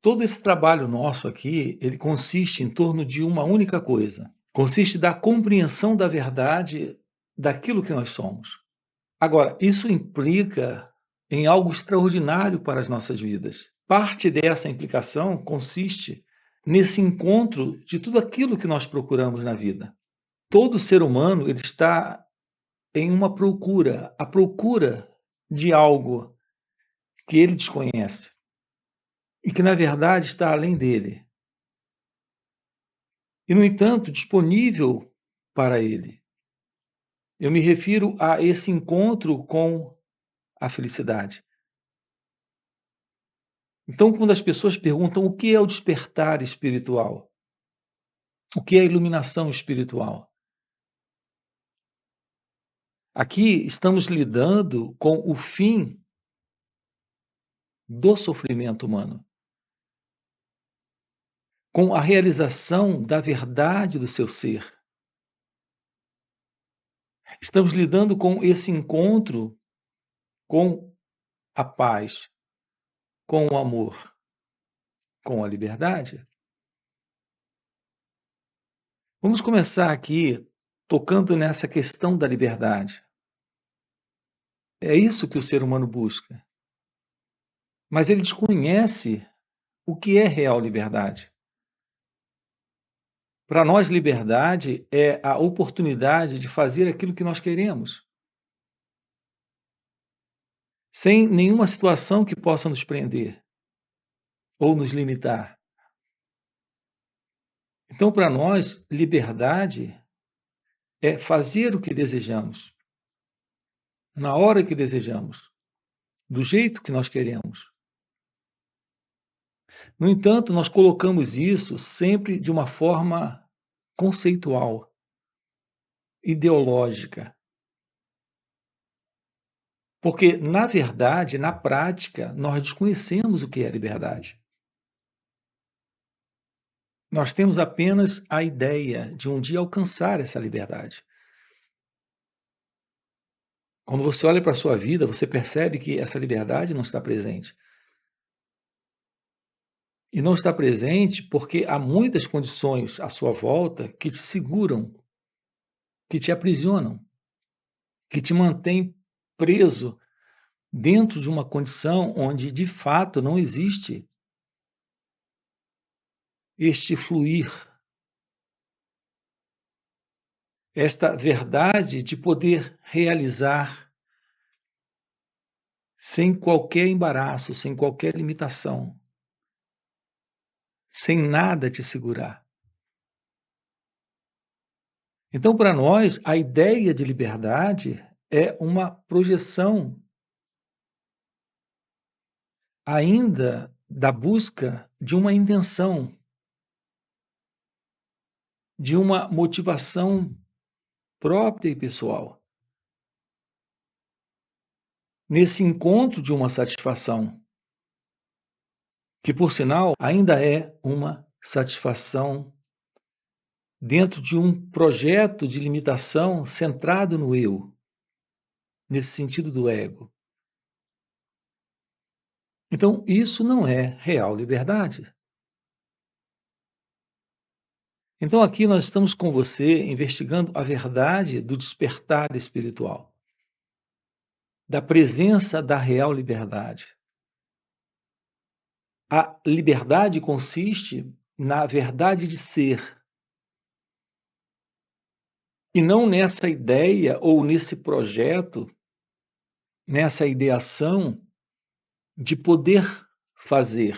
Todo esse trabalho nosso aqui, ele consiste em torno de uma única coisa. Consiste da compreensão da verdade daquilo que nós somos. Agora, isso implica em algo extraordinário para as nossas vidas. Parte dessa implicação consiste nesse encontro de tudo aquilo que nós procuramos na vida. Todo ser humano ele está em uma procura, a procura de algo que ele desconhece e que, na verdade, está além dele. E, no entanto, disponível para ele. Eu me refiro a esse encontro com a felicidade. Então, quando as pessoas perguntam o que é o despertar espiritual, o que é a iluminação espiritual, aqui estamos lidando com o fim do sofrimento humano, com a realização da verdade do seu ser. Estamos lidando com esse encontro com a paz, com o amor, com a liberdade. Vamos começar aqui tocando nessa questão da liberdade. É isso que o ser humano busca. Mas ele desconhece o que é real liberdade. Para nós, liberdade é a oportunidade de fazer aquilo que nós queremos, sem nenhuma situação que possa nos prender ou nos limitar. Então, para nós, liberdade é fazer o que desejamos, na hora que desejamos, do jeito que nós queremos. No entanto, nós colocamos isso sempre de uma forma conceitual, ideológica. Porque, na verdade, na prática, nós desconhecemos o que é liberdade. Nós temos apenas a ideia de um dia alcançar essa liberdade. Quando você olha para a sua vida, você percebe que essa liberdade não está presente. E não está presente porque há muitas condições à sua volta que te seguram, que te aprisionam, que te mantêm preso dentro de uma condição onde, de fato, não existe este fluir, esta verdade de poder realizar sem qualquer embaraço, sem qualquer limitação, sem nada te segurar. Então, para nós, a ideia de liberdade é uma projeção ainda da busca de uma intenção, de uma motivação própria e pessoal. Nesse encontro de uma satisfação, que, por sinal, ainda é uma satisfação dentro de um projeto de limitação centrado no eu, nesse sentido do ego. Então, isso não é real liberdade. Então, aqui nós estamos com você investigando a verdade do despertar espiritual, da presença da real liberdade. A liberdade consiste na verdade de ser, e não nessa ideia ou nesse projeto, nessa ideação de poder fazer,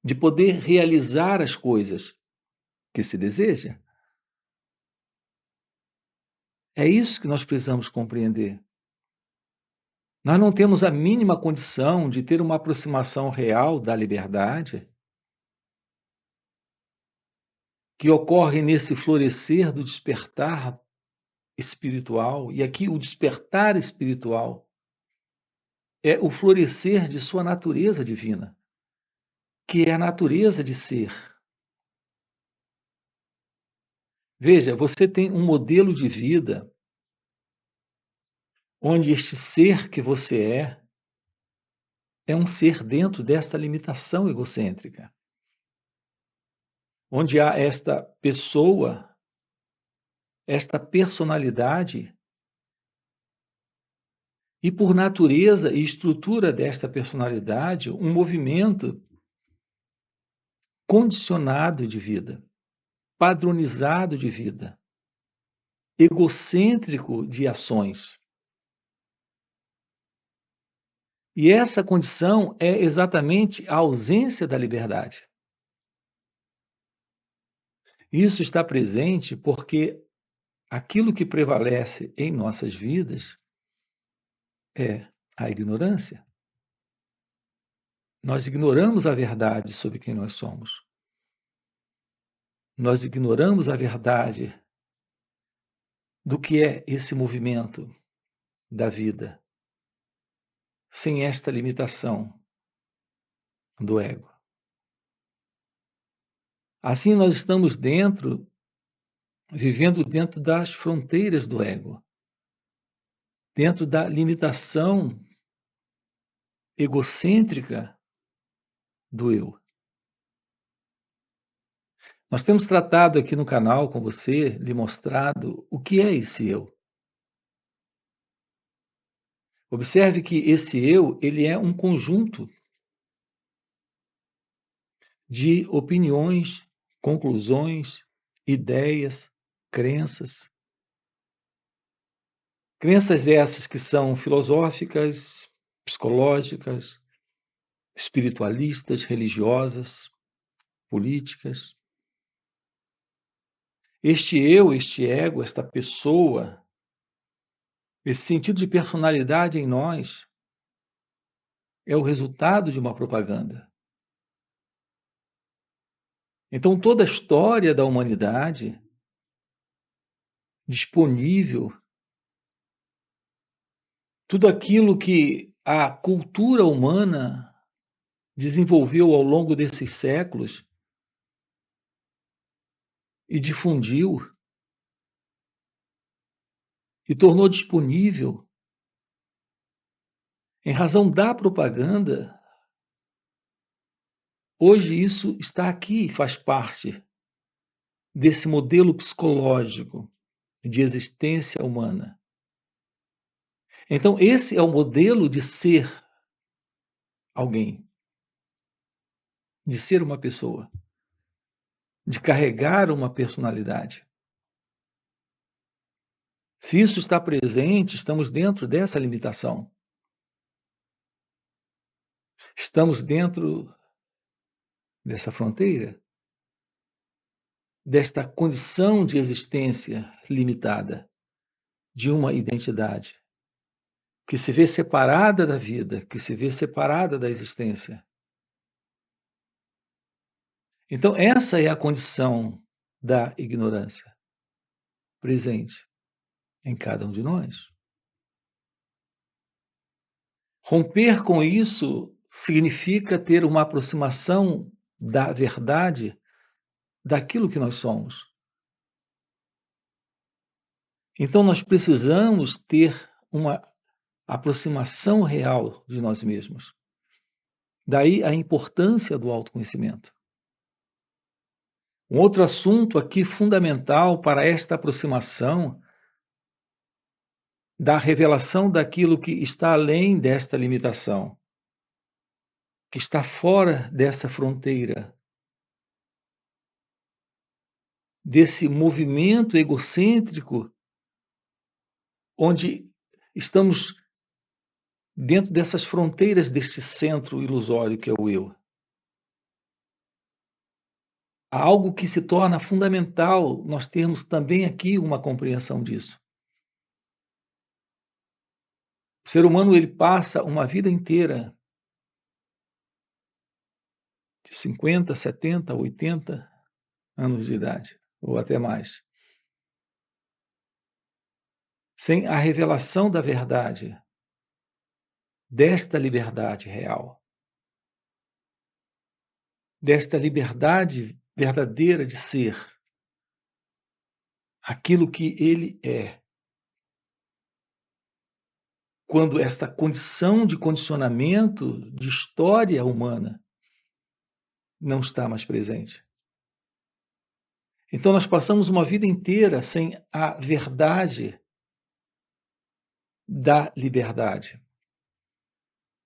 de poder realizar as coisas que se deseja. É isso que nós precisamos compreender. Nós não temos a mínima condição de ter uma aproximação real da liberdade que ocorre nesse florescer do despertar espiritual. E aqui o despertar espiritual é o florescer de sua natureza divina, que é a natureza de ser. Veja, você tem um modelo de vida onde este ser que você é é um ser dentro desta limitação egocêntrica, onde há esta pessoa, esta personalidade, e por natureza e estrutura desta personalidade, um movimento condicionado de vida, padronizado de vida, egocêntrico de ações. E essa condição é exatamente a ausência da liberdade. Isso está presente porque aquilo que prevalece em nossas vidas é a ignorância. Nós ignoramos a verdade sobre quem nós somos. Nós ignoramos a verdade do que é esse movimento da vida, sem esta limitação do ego. Assim, nós estamos vivendo dentro das fronteiras do ego, dentro da limitação egocêntrica do eu. Nós temos tratado aqui no canal com você, lhe mostrado o que é esse eu. Observe que esse eu, ele é um conjunto de opiniões, conclusões, ideias, crenças. Crenças essas que são filosóficas, psicológicas, espiritualistas, religiosas, políticas. Este eu, este ego, esta pessoa, esse sentido de personalidade em nós é o resultado de uma propaganda. Então, toda a história da humanidade disponível, tudo aquilo que a cultura humana desenvolveu ao longo desses séculos e difundiu e tornou disponível em razão da propaganda, hoje isso está aqui, faz parte desse modelo psicológico de existência humana. Então, esse é o modelo de ser alguém, de ser uma pessoa, de carregar uma personalidade. Se isso está presente, estamos dentro dessa limitação. Estamos dentro dessa fronteira, desta condição de existência limitada, de uma identidade, que se vê separada da vida, que se vê separada da existência. Então, essa é a condição da ignorância presente em cada um de nós. Romper com isso significa ter uma aproximação da verdade daquilo que nós somos. Então, nós precisamos ter uma aproximação real de nós mesmos. Daí a importância do autoconhecimento. Um outro assunto aqui fundamental para esta aproximação da revelação daquilo que está além desta limitação, que está fora dessa fronteira, desse movimento egocêntrico, onde estamos dentro dessas fronteiras deste centro ilusório que é o eu. Há algo que se torna fundamental nós termos também aqui uma compreensão disso. O ser humano ele passa uma vida inteira de 50, 70, 80 anos de idade, ou até mais, sem a revelação da verdade, desta liberdade real, desta liberdade verdadeira de ser aquilo que ele é. quando esta condição de condicionamento de história humana não está mais presente. Então, nós passamos uma vida inteira sem a verdade da liberdade,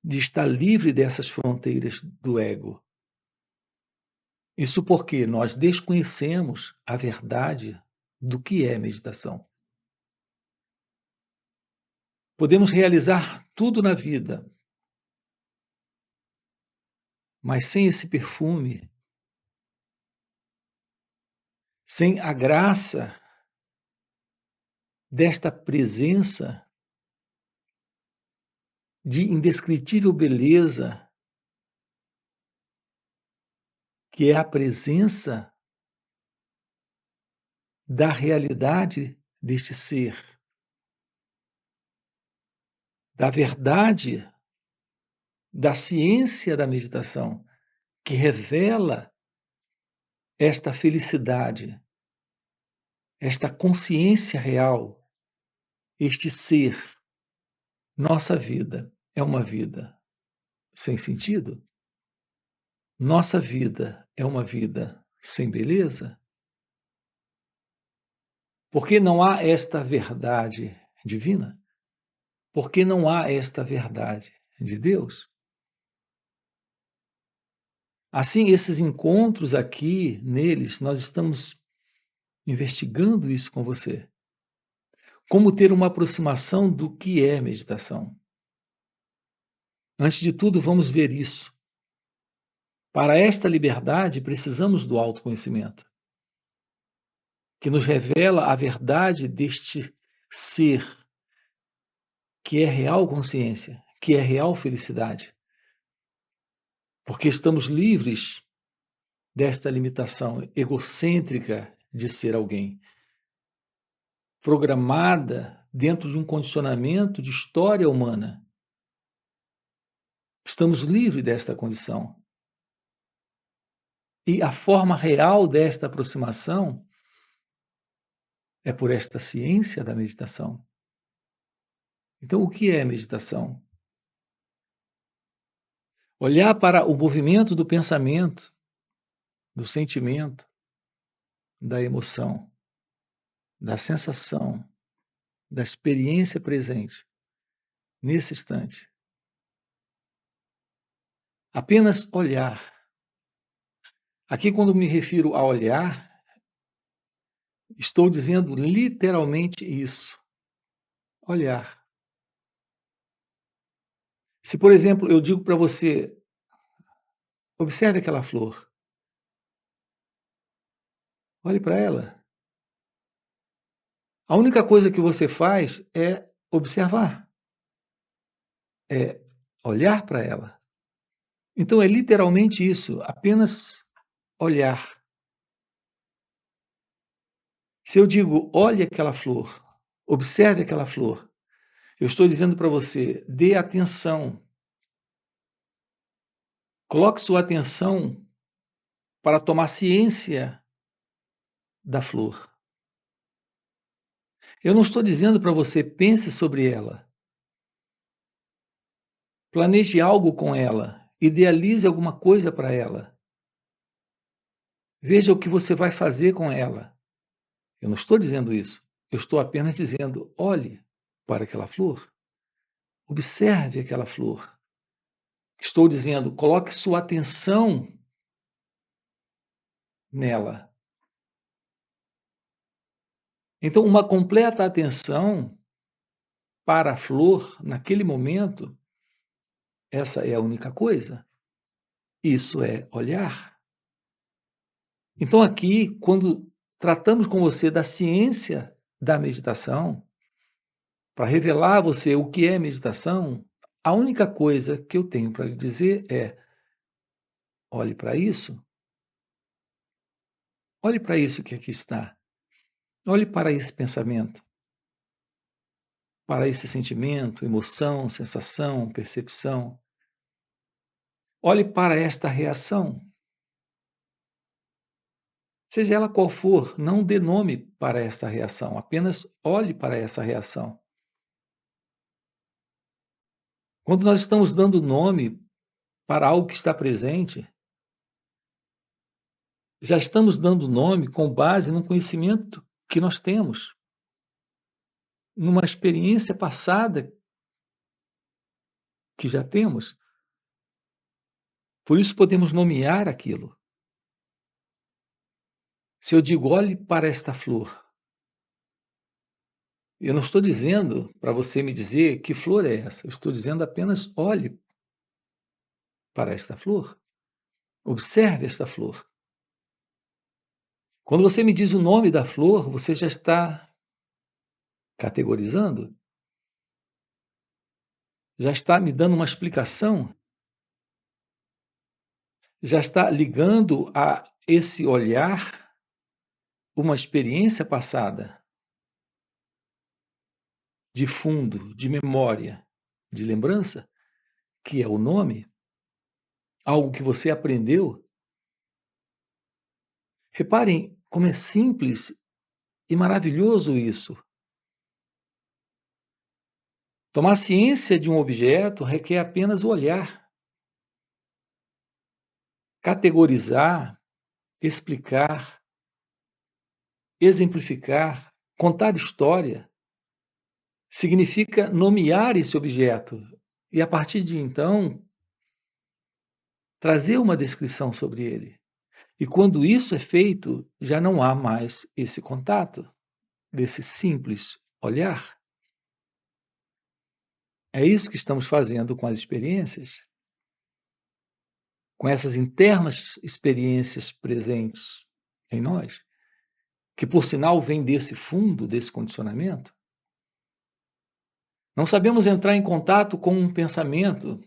de estar livre dessas fronteiras do ego. Isso porque nós desconhecemos a verdade do que é meditação. Podemos realizar tudo na vida, mas sem esse perfume, sem a graça desta presença de indescritível beleza, que é a presença da realidade deste ser, da verdade da ciência da meditação, que revela esta felicidade, esta consciência real, este ser. Nossa vida é uma vida sem sentido? Nossa vida é uma vida sem beleza? Porque não há esta verdade divina? Porque não há esta verdade de Deus? Assim, esses encontros aqui, neles, nós estamos investigando isso com você. Como ter uma aproximação do que é meditação. Antes de tudo, vamos ver isso. Para esta liberdade, precisamos do autoconhecimento, que nos revela a verdade deste ser, que é real consciência, que é real felicidade. Porque estamos livres desta limitação egocêntrica de ser alguém, programada dentro de um condicionamento de história humana. Estamos livres desta condição. E a forma real desta aproximação é por esta ciência da meditação. Então, o que é meditação? Olhar para o movimento do pensamento, do sentimento, da emoção, da sensação, da experiência presente, nesse instante. Apenas olhar. Aqui, quando me refiro a olhar, estou dizendo literalmente isso. Olhar. Se, por exemplo, eu digo para você, observe aquela flor. Olhe para ela. A única coisa que você faz é observar, é olhar para ela. Então é literalmente isso, apenas olhar. Se eu digo, olhe aquela flor, observe aquela flor, eu estou dizendo para você, dê atenção. Coloque sua atenção para tomar ciência da flor. Eu não estou dizendo para você, pense sobre ela. Planeje algo com ela, idealize alguma coisa para ela. Veja o que você vai fazer com ela. Eu não estou dizendo isso. Eu estou apenas dizendo, olhe para aquela flor. Observe aquela flor. Estou dizendo, coloque sua atenção nela. Então, uma completa atenção para a flor, naquele momento, essa é a única coisa. Isso é olhar. Então, aqui, quando tratamos com você da ciência da meditação, para revelar a você o que é meditação, a única coisa que eu tenho para lhe dizer é: olhe para isso. Olhe para isso que aqui está. Olhe para esse pensamento, para esse sentimento, emoção, sensação, percepção. Olhe para esta reação. Seja ela qual for, não dê nome para esta reação, apenas olhe para essa reação. Quando nós estamos dando nome para algo que está presente, já estamos dando nome com base num conhecimento que nós temos, numa experiência passada que já temos. Por isso podemos nomear aquilo. Se eu digo, olhe para esta flor, eu não estou dizendo para você me dizer que flor é essa, eu estou dizendo apenas olhe para esta flor, observe esta flor. Quando você me diz o nome da flor, você já está categorizando, já está me dando uma explicação, já está ligando a esse olhar uma experiência passada, de fundo, de memória, de lembrança, que é o nome, algo que você aprendeu. Reparem como é simples e maravilhoso isso. Tomar ciência de um objeto requer apenas o olhar, categorizar, explicar, exemplificar, contar história. Significa nomear esse objeto e, a partir de então, trazer uma descrição sobre ele. E quando isso é feito, já não há mais esse contato, desse simples olhar. É isso que estamos fazendo com as experiências, com essas internas experiências presentes em nós, que por sinal vêm desse fundo, desse condicionamento. Não sabemos entrar em contato com um pensamento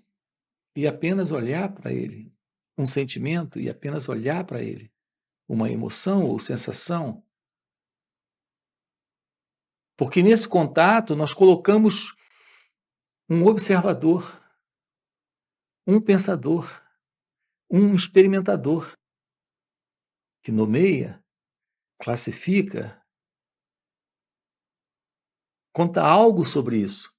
e apenas olhar para ele, um sentimento e apenas olhar para ele, uma emoção ou sensação. Porque nesse contato nós colocamos um observador, um pensador, um experimentador, que nomeia, classifica, conta algo sobre isso.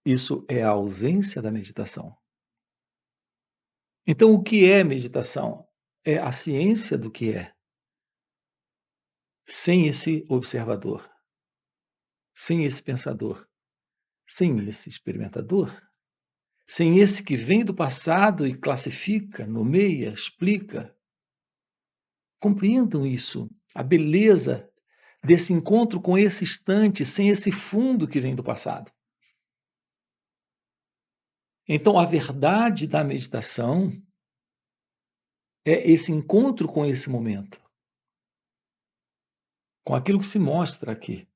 Isso é a ausência da meditação. Então, o que é meditação? É a ciência do que é, sem esse observador, sem esse pensador, sem esse experimentador, sem esse que vem do passado e classifica, nomeia, explica. Compreendam isso, a beleza desse encontro com esse instante, sem esse fundo que vem do passado. Então, a verdade da meditação é esse encontro com esse momento, com aquilo que se mostra aqui,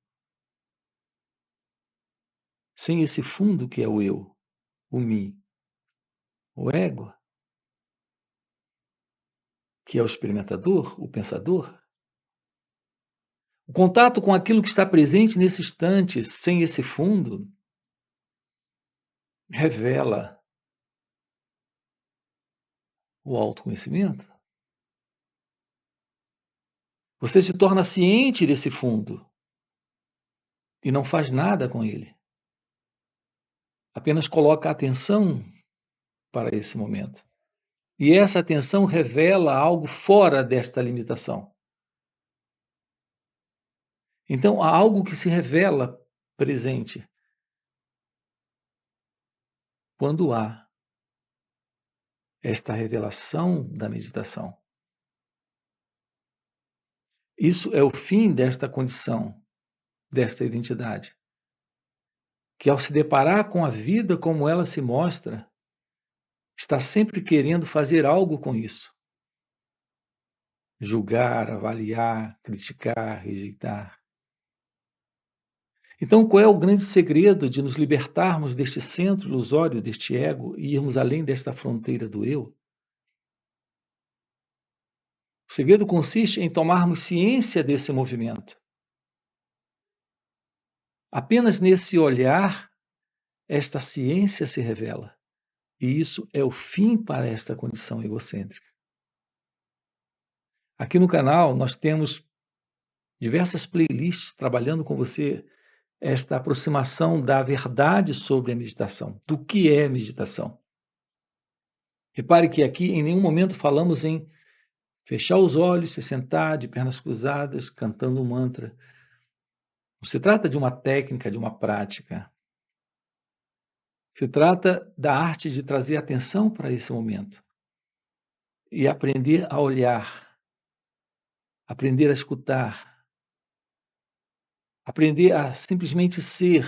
sem esse fundo que é o eu, o mim, o ego, que é o experimentador, o pensador. O contato com aquilo que está presente nesse instante, sem esse fundo, revela o autoconhecimento. Você se torna ciente desse fundo e não faz nada com ele. Apenas coloca atenção para esse momento. E essa atenção revela algo fora desta limitação. Então, há algo que se revela presente quando há esta revelação da meditação. Isso é o fim desta condição, desta identidade, que ao se deparar com a vida como ela se mostra, está sempre querendo fazer algo com isso. Julgar, avaliar, criticar, rejeitar. Então, qual é o grande segredo de nos libertarmos deste centro ilusório, deste ego, e irmos além desta fronteira do eu? O segredo consiste em tomarmos ciência desse movimento. Apenas nesse olhar, esta ciência se revela. E isso é o fim para esta condição egocêntrica. Aqui no canal, nós temos diversas playlists trabalhando com você esta aproximação da verdade sobre a meditação, do que é meditação. Repare que aqui em nenhum momento falamos em fechar os olhos, se sentar de pernas cruzadas, cantando um mantra. Não se trata de uma técnica, de uma prática. Se trata da arte de trazer atenção para esse momento e aprender a olhar, aprender a escutar, aprender a simplesmente ser,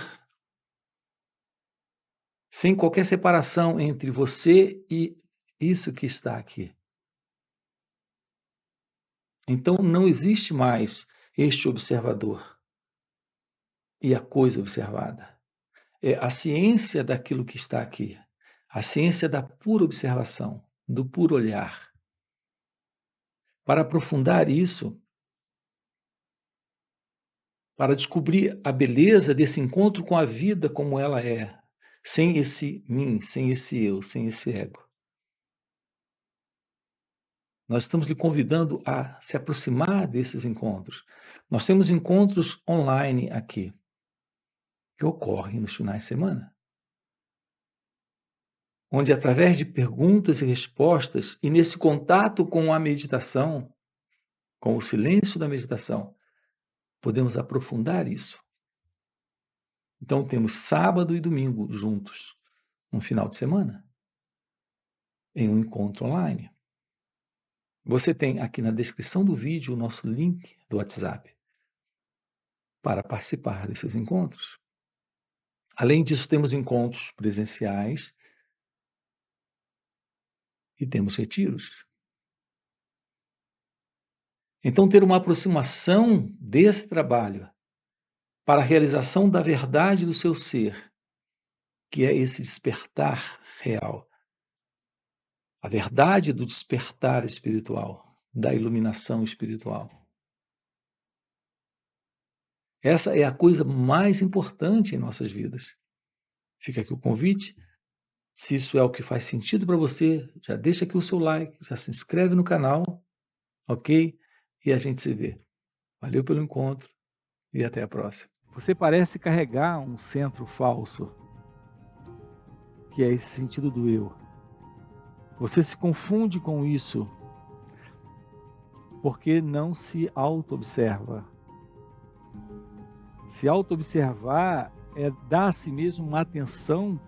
sem qualquer separação entre você e isso que está aqui. Então não existe mais este observador e a coisa observada. É a ciência daquilo que está aqui, a ciência da pura observação, do puro olhar. Para aprofundar isso, para descobrir a beleza desse encontro com a vida como ela é, sem esse mim, sem esse eu, sem esse ego. Nós estamos lhe convidando a se aproximar desses encontros. Nós temos encontros online aqui, que ocorrem nos finais de semana, onde através de perguntas e respostas, e nesse contato com a meditação, com o silêncio da meditação, podemos aprofundar isso. Então temos sábado e domingo juntos, no final de semana, em um encontro online. Você tem aqui na descrição do vídeo o nosso link do WhatsApp para participar desses encontros. Além disso, temos encontros presenciais e temos retiros. Então, ter uma aproximação desse trabalho para a realização da verdade do seu ser, que é esse despertar real, a verdade do despertar espiritual, da iluminação espiritual. Essa é a coisa mais importante em nossas vidas. Fica aqui o convite. Se isso é o que faz sentido para você, já deixa aqui o seu like, já se inscreve no canal, ok? E a gente se vê. Valeu pelo encontro e até a próxima. Você parece carregar um centro falso, que é esse sentido do eu. Você se confunde com isso porque não se auto-observa. Se auto-observar é dar a si mesmo uma atenção